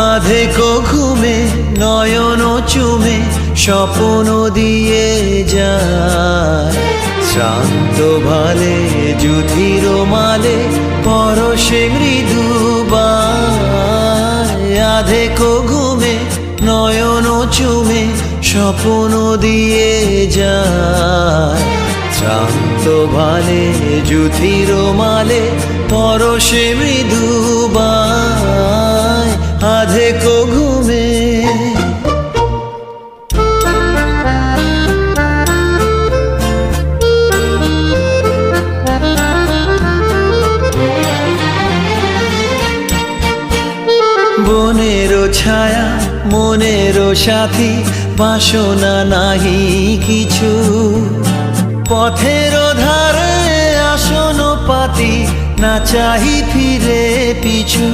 আধেকো ঘুমে নয়ন চুমে স্বপ্ন দিয়ে যায়, শ্রান্ত ভালে যুধির মালে পরশে মৃদুবায়। আধেকো ঘুমে নয়ন চুমে স্বপ্ন দিয়ে যায়, শ্রান্ত ভালে যুধির মালে পরশে মৃদুবায়। আধেকো ঘুমে বনেরও ছায়া মনেরও সাথী, বাসনা নাহি কিছু, পথের ধারে আসন পাতি না চাহি ফিরে পিছু।